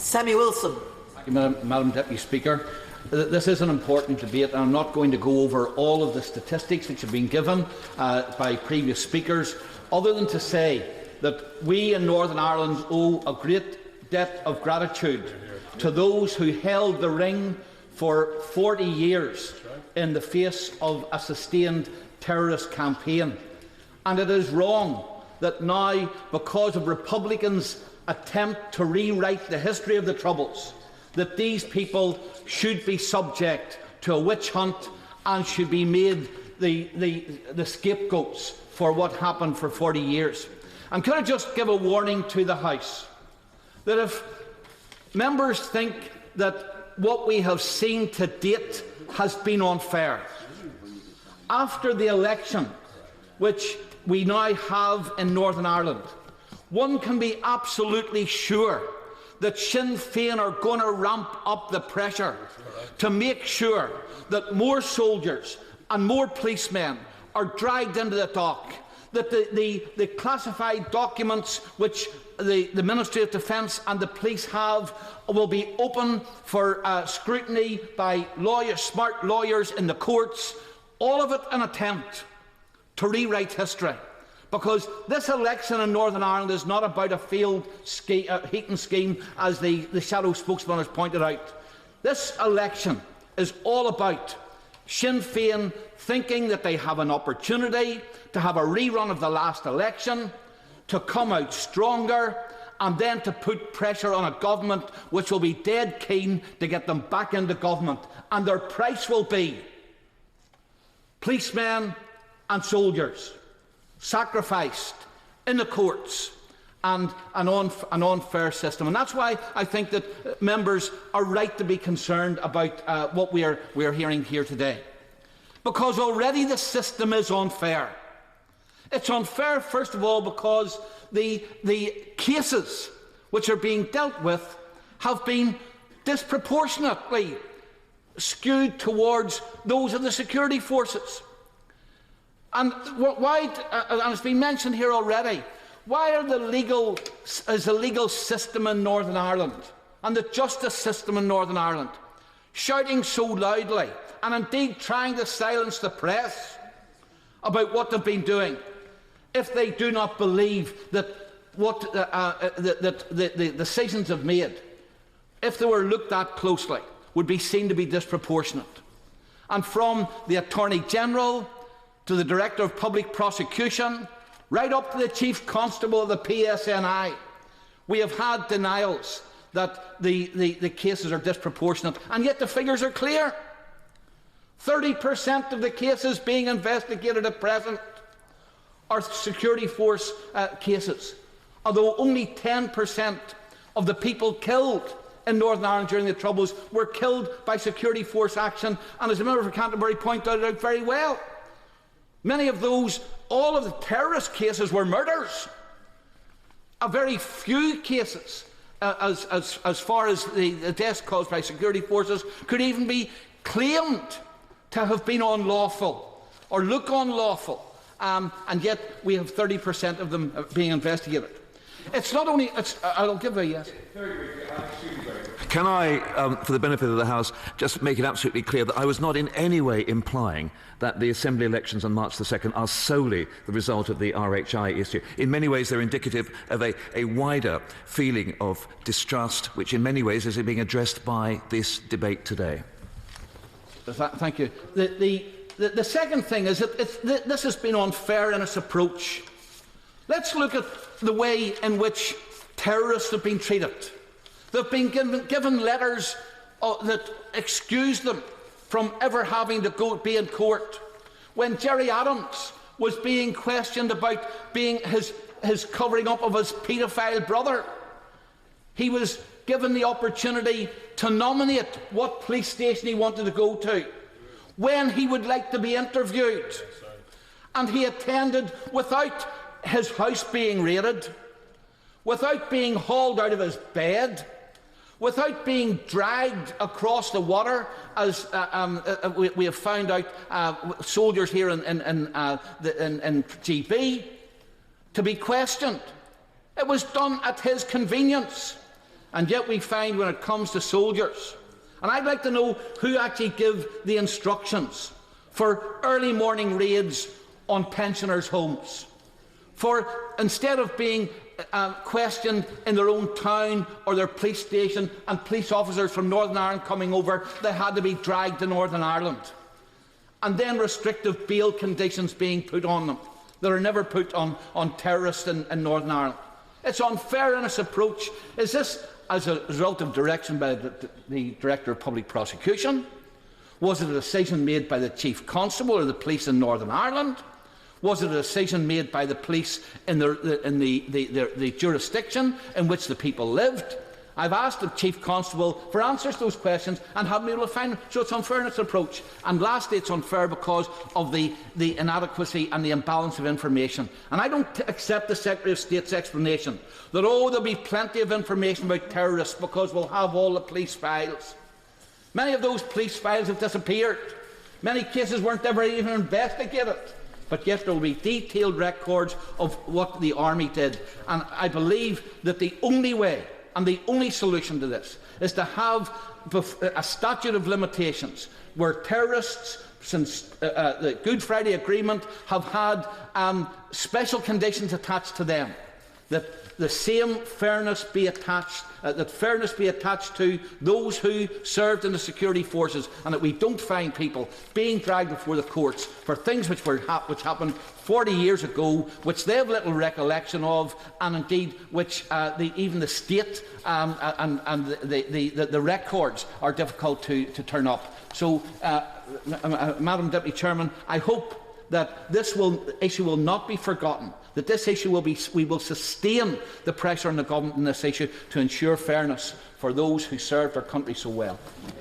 Sammy Wilson. Thank you, Madam Deputy Speaker. This is an important debate, and I'm not going to go over all of the statistics which have been given by previous speakers, other than to say that we in Northern Ireland owe a great debt of gratitude to those who held the ring for 40 years in the face of a sustained terrorist campaign. And it is wrong that now, because of Republicans' attempt to rewrite the history of the Troubles, that these people should be subject to a witch hunt and should be made the scapegoats for what happened for 40 years. And could I just give a warning to the House that if members think that what we have seen to date has been unfair, after the election which we now have in Northern Ireland, one can be absolutely sure that Sinn Féin are going to ramp up the pressure to make sure that more soldiers and more policemen are dragged into the dock, that the classified documents which the Ministry of Defence and the police have will be open for scrutiny by smart lawyers in the courts, all of it an attempt to rewrite history. Because this election in Northern Ireland is not about a failed heating scheme, as the shadow spokesman has pointed out. This election is all about Sinn Féin thinking that they have an opportunity to have a rerun of the last election, to come out stronger, and then to put pressure on a government which will be dead keen to get them back into government. And their price will be policemen and soldiers sacrificed in the courts and an unfair system. And that's why I think that members are right to be concerned about what we are hearing here today. Because already the system is unfair. It's unfair, first of all, because the cases which are being dealt with have been disproportionately skewed towards those of the security forces. And why, and it's been mentioned here already, why is the legal system in Northern Ireland and the justice system in Northern Ireland shouting so loudly and indeed trying to silence the press about what they've been doing, if they do not believe that the decisions they've made, if they were looked at closely, would be seen to be disproportionate? And from the Attorney General to the Director of Public Prosecution, right up to the Chief Constable of the PSNI, we have had denials that the cases are disproportionate, and yet the figures are clear. 30% of the cases being investigated at present are security force cases, although only 10% of the people killed in Northern Ireland during the Troubles were killed by security force action, and as the member for Canterbury pointed out very well, many of those, all of the terrorist cases were murders. A very few cases, as far as the deaths caused by security forces, could even be claimed to have been unlawful or look unlawful, and yet we have 30% of them being investigated. It's not only. I'll give a yes. Can I, for the benefit of the House, just make it absolutely clear that I was not in any way implying that the Assembly elections on March the 2nd are solely the result of the RHI issue. In many ways, they're indicative of a wider feeling of distrust, which in many ways is being addressed by this debate today. Thank you. The second thing is that this has been unfair in its approach. Let's look at the way in which terrorists have been treated. They've been given letters that excuse them from ever having to be in court. When Gerry Adams was being questioned about being his covering up of his paedophile brother, he was given the opportunity to nominate what police station he wanted to go to, when he would like to be interviewed. And he attended without his house being raided, without being hauled out of his bed, without being dragged across the water, as we have found out, soldiers here in GB, to be questioned. It was done at his convenience. And yet we find when it comes to soldiers, and I'd like to know who actually give the instructions for early morning raids on pensioners' homes, for instead of being questioned in their own town or their police station and police officers from Northern Ireland coming over, they had to be dragged to Northern Ireland. And then restrictive bail conditions being put on them that are never put on terrorists in Northern Ireland. It's unfair in its approach. Is this as a result of direction by the Director of Public Prosecution? Was it a decision made by the Chief Constable or the police in Northern Ireland? Was it a decision made by the police in the jurisdiction in which the people lived? I've asked the Chief Constable for answers to those questions and haven't been able to find them. So it's unfair in its approach. And lastly, it's unfair because of the inadequacy and the imbalance of information. And I don't accept the Secretary of State's explanation that, oh, there'll be plenty of information about terrorists because we'll have all the police files. Many of those police files have disappeared. Many cases weren't ever even investigated. But yet there will be detailed records of what the Army did. And I believe that the only way and the only solution to this is to have a statute of limitations where terrorists, since the Good Friday Agreement, have had special conditions attached to them, that the same fairness be attached, to those who served in the security forces, and that we don't find people being dragged before the courts for things which happened 40 years ago, which they have little recollection of, and indeed which even the state and the records are difficult to turn up. So, Madam Deputy Chairman, I hope that this issue will not be forgotten, that this issue we will sustain the pressure on the government on this issue to ensure fairness for those who served our country so well.